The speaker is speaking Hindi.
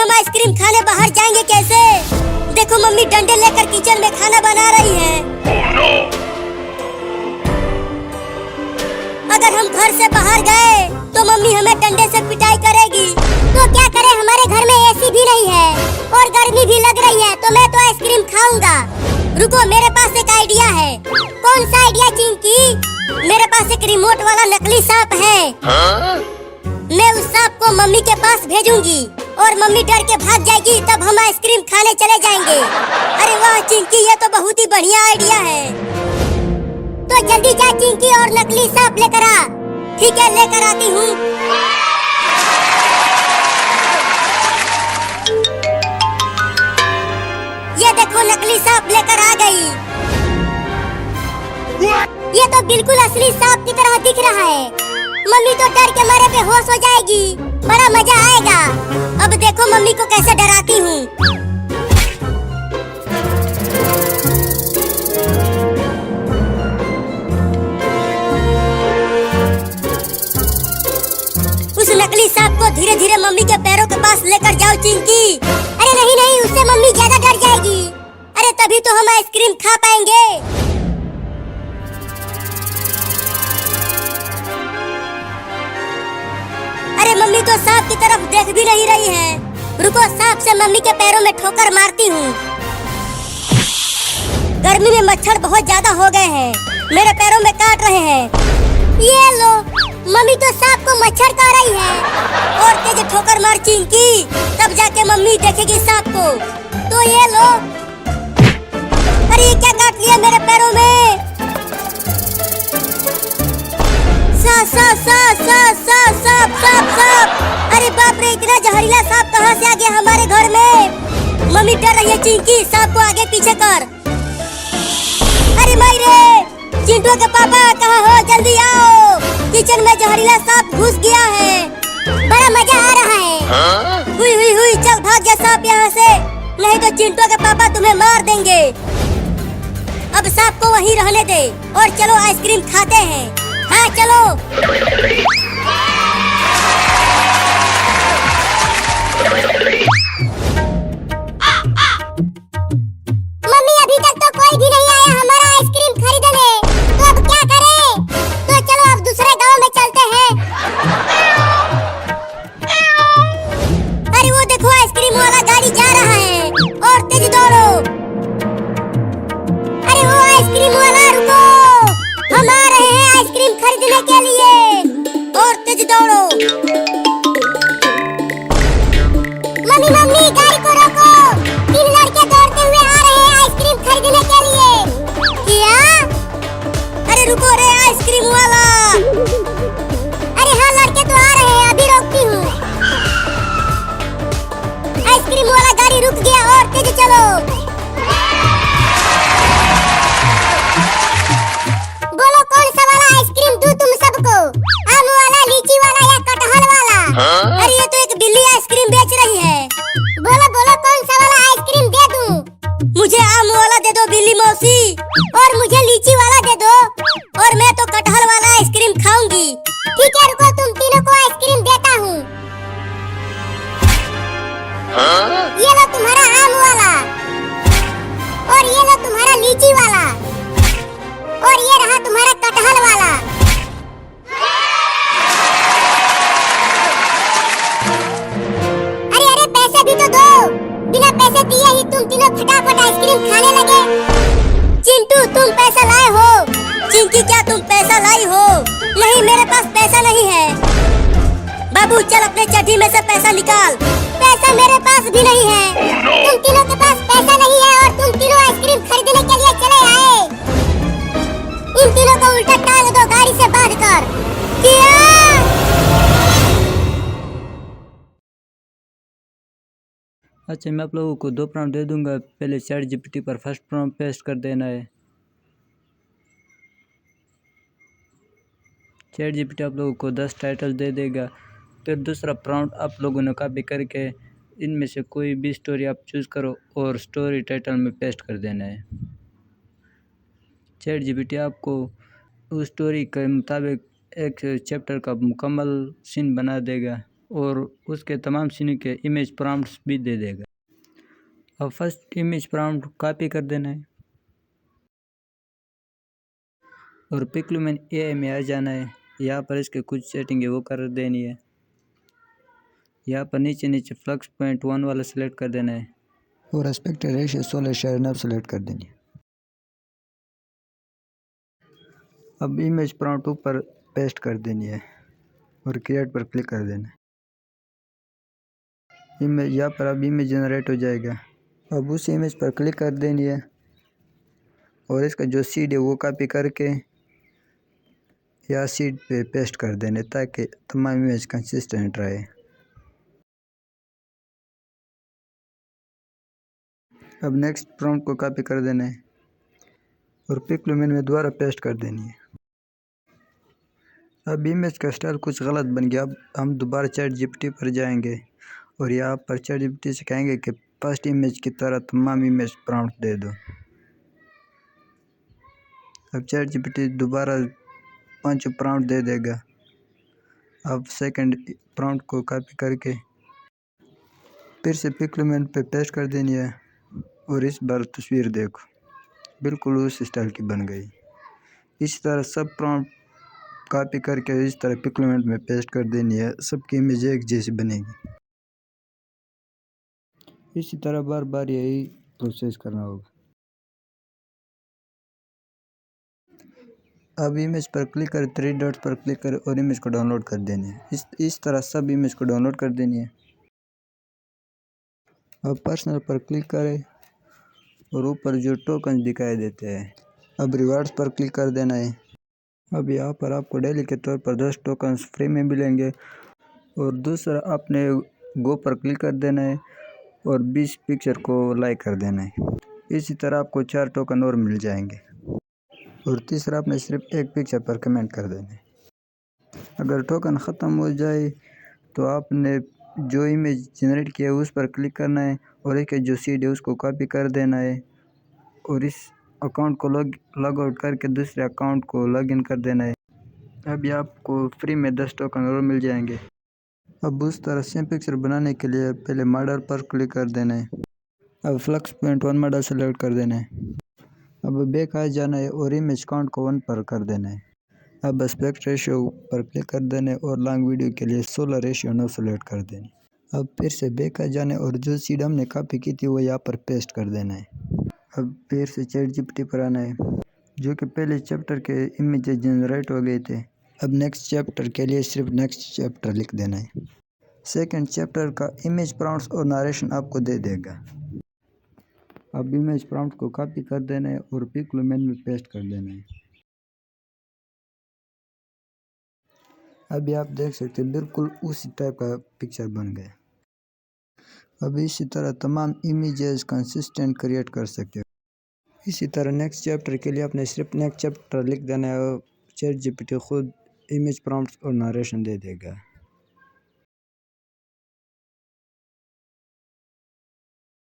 हम आइसक्रीम खाने बाहर जाएंगे कैसे? देखो मम्मी डंडे लेकर किचन में खाना बना रही है। अगर हम घर से बाहर गए तो मम्मी हमें डंडे से पिटाई करेगी। तो क्या करें, हमारे घर में एसी भी नहीं है और गर्मी भी लग रही है, तो मैं तो आइसक्रीम खाऊंगा। रुको, मेरे पास एक आइडिया है। कौन सा आइडिया चिंकी? मेरे पास एक रिमोट वाला नकली सांप है। मैं उस सांप को मम्मी के पास भेजूंगी और मम्मी डर के भाग जाएगी, तब हम आइसक्रीम खाने चले जाएंगे। अरे वाह चिंकी, ये तो बहुत ही बढ़िया आइडिया है। तो जल्दी जा चिंकी और नकली सांप लेकर आ। ठीक है, लेकर आती हूँ। ये देखो नकली सांप लेकर आ गई। ये तो बिल्कुल असली सांप की तरह दिख रहा है। मम्मी तो डर के मारे बेहोश हो जाएगी, बड़ा मजा आएगा। अब देखो मम्मी को कैसे डराती हूँ। उस नकली सांप को धीरे धीरे मम्मी के पैरों के पास लेकर जाओ चिंकी। अरे नहीं नहीं, उससे मम्मी ज्यादा डर जाएगी। अरे तभी तो हम आइसक्रीम खा पाएंगे। अरे मम्मी तो सांप की तरफ देख भी नहीं रही है। रुको, सांप से मम्मी के पैरों में ठोकर मारती हूँ। गर्मी में मच्छर बहुत ज्यादा हो गए हैं, मेरे पैरों में काट रहे हैं। ये लो, मम्मी तो सांप को मच्छर खा रही है। और तेज ठोकर मार चिंकी, तब जाके मम्मी देखेगी सांप को। तो ये लो। अरे क्या काट लिया मेरे पैरों में? सांप। अरे बाप रे, इतना जहरीला सांप कहाँ से आ गया हमारे घर में? मम्मी डर रही है चिंकी, सांप को आगे पीछे कर। अरे माई रे, चिंटू के पापा कहाँ हो? जल्दी आओ, किचन में जहरीला सांप घुस गया है। बड़ा मजा आ रहा है। हुई, चल भाग जा सांप यहाँ से, नहीं तो चिंटू के पापा तुम्हें मार देंगे। अब सांप को वहीं रहने दे और चलो आइसक्रीम खाते हैं। हाँ चलो। मम्मी अभी तक तो कोई भी नहीं आया हमारा आइसक्रीम खरीदने, तो अब क्या करें? तो चलो अब दूसरे गांव में चलते हैं। अरे वो देखो आइसक्रीम वाला गाड़ी जा रहा है, और तेज दौड़ो। अरे वो आइसक्रीम वाला, रुको, हम आ रहे हैं आइसक्रीम खरीदने के लिए, और तेज दौड़ो। मम्मी गाड़ी को रोको, 3 लड़के दौड़ते हुए आ रहे हैं आइसक्रीम खरीदने के लिए। क्या? अरे रुको रे आइसक्रीम वाला। अरे हाँ, लड़के तो आ रहे हैं, अभी रोकती हूँ। आइसक्रीम वाला गाड़ी रुक गया, और तेज चलो। बोलो कौन सा वाला आइसक्रीम दूं तुम सबको? आम वाला, लीची वाला या कटहल वाला? अरे ये तो एक बिल्ली आइसक्रीम बेच रही है। बोलो कौन सा वाला आइसक्रीम दे दूं? मुझे आम वाला दे दो बिल्ली मौसी, और मुझे लीची वाला दे दो, और मैं तो कटहल वाला आइसक्रीम खाऊंगी। ठीक है, रुको, तुम तीनों को आइसक्रीम देता हूँ। ये लो तुम्हारा आम वाला, और ये लो तुम्हारा लीची वाला, और ये रहा तुम्हारा कटहल वाला। अरे पैसे भी तो दो, बिना पैसे दिए ही तुम तीनों फटाफट आइसक्रीम खाने लगे। चिंटू तुम पैसा लाए हो? चिंकी क्या तुम पैसा लाई हो? नहीं, मेरे पास पैसा नहीं है। बाबू चल अपने चड्डी में से पैसा निकाल। पैसा मेरे पास भी नहीं है। तुम तीनों के पास पैसा नहीं है और तुम तीनों आइसक्रीम खरीदने के लिए चले आए। इन तीनों को उल्टा टांग दो गाड़ी से बांधकर। क्या? अच्छा, मैं आप लोगों को 2 प्रॉम्प्ट दे दूंगा। पहले चैट जीपीटी पर फर्स्ट प्रॉम्प्ट पेस्ट कर देना है। चैट जीपीटी आप लोगों को 10 टाइटल दे देगा। फिर दूसरा प्रॉम्प्ट आप लोगों ने कॉपी करके इनमें से कोई भी स्टोरी आप चूज़ करो और स्टोरी टाइटल में पेस्ट कर देना है। चैट जीपीटी आपको उस स्टोरी के मुताबिक एक चैप्टर का मुकम्मल सीन बना देगा। और उसके तमाम सीन के इमेज प्रॉम्प्ट्स भी दे देगा। अब फर्स्ट इमेज प्रॉम्प्ट कॉपी कर देना है और पिक्लुमेन एआई में आ जाना है। यहाँ पर इसके कुछ सेटिंग है वो कर देनी है। यहाँ पर नीचे नीचे फ्लक्स पॉइंट 1 वाला सेलेक्ट कर देना है और एस्पेक्ट रेशियो 16:9 सेलेक्ट कर देनी है। अब इमेज प्रॉम्प्ट ऊपर पेस्ट कर देनी है और क्रिएट पर क्लिक कर देना है। इमेज यहाँ पर अब इमेज जनरेट हो जाएगा। अब उस इमेज पर क्लिक कर देनी है और इसका जो सीड है वो कॉपी करके या सीड पे पेस्ट कर देने ताकि तमाम इमेज कंसिस्टेंट रहे। अब नेक्स्ट प्रॉम्प्ट को कॉपी कर देना है और पिक्लुमेन में दोबारा पेस्ट कर देनी है। अब इमेज का स्टाइल कुछ गलत बन गया। अब हम दोबारा चैट जीपीटी पर जाएंगे और यहाँ पर चैट जीपीटी से कहेंगे कि फर्स्ट इमेज की तरह तमाम इमेज प्रॉम्प्ट दे दो। अब चैट जीपीटी दोबारा 5 प्रॉम्प्ट दे देगा। अब सेकंड प्रॉम्प्ट को कॉपी करके फिर से पिक्लुमेन पे पेस्ट कर देनी है और इस बार तस्वीर देखो बिल्कुल उस स्टाइल की बन गई। इसी तरह सब प्रॉम्प्ट कॉपी करके इस तरह पिक्लुमेन में पेस्ट कर देनी है, सबकी इमेज एक जैसी बनेगी। इसी तरह बार बार यही प्रोसेस करना होगा। अब इमेज पर क्लिक कर 3 डॉट्स पर क्लिक कर और इमेज को डाउनलोड कर देनी है। इस तरह सब इमेज को डाउनलोड कर देनी है। अब पर्सनल पर क्लिक करें और ऊपर जो टोकन दिखाई देते हैं अब रिवार्ड्स पर क्लिक कर देना है। अब यहाँ पर आपको डेली के तौर पर 10 टोकन्स फ्री में मिलेंगे और दूसरा आपने गो पर क्लिक कर देना है और 20 पिक्चर को लाइक कर देना है। इसी तरह आपको 4 टोकन और मिल जाएंगे और तीसरा आपने सिर्फ एक पिक्चर पर कमेंट कर देना है। अगर टोकन ख़त्म हो जाए तो आपने जो इमेज जनरेट किया है उस पर क्लिक करना है और एक जो सीड है उसको कॉपी कर देना है और इस अकाउंट को लॉग आउट करके दूसरे अकाउंट को लॉगिन कर देना है। अभी आपको फ्री में 10 टोकन और मिल जाएंगे। अब उस तरह सेम पिक्चर बनाने के लिए पहले मॉडल पर क्लिक कर देना है। अब फ्लक्स पॉइंट 1 मॉडल सेलेक्ट कर देना है। अब बैक आ जाना है और इमेज काउंट को 1 पर कर देना है। अब एस्पेक्ट रेशियो पर क्लिक कर देना है और लॉन्ग वीडियो के लिए 16:9 सेलेक्ट कर देनी। अब फिर से बैक आ जाना है और जो सीड हमने कॉपी की थी वो यहाँ पर पेस्ट कर देना है। अब फिर से चैट जीपीटी पर आना है जो कि पहले चैप्टर के इमेज जनरेट हो गए थे। अब नेक्स्ट चैप्टर के लिए सिर्फ नेक्स्ट चैप्टर लिख देना है। सेकंड चैप्टर का इमेज प्रॉम्प्ट्स और नरेशन आपको दे देगा। अब इमेज प्रॉम्प्ट को कॉपी कर देना है और पिक्लुमेन में पेस्ट कर देना है। अभी आप देख सकते हैं बिल्कुल उसी टाइप का पिक्चर बन गया। अब इसी तरह तमाम इमेजेस कंसिस्टेंट क्रिएट कर सकते हो। इसी तरह नेक्स्ट चैप्टर के लिए आपने सिर्फ नेक्स्ट चैप्टर लिख देना है और चैट जीपीटी खुद इमेज प्रॉम्प्ट्स और नरेशन दे देगा।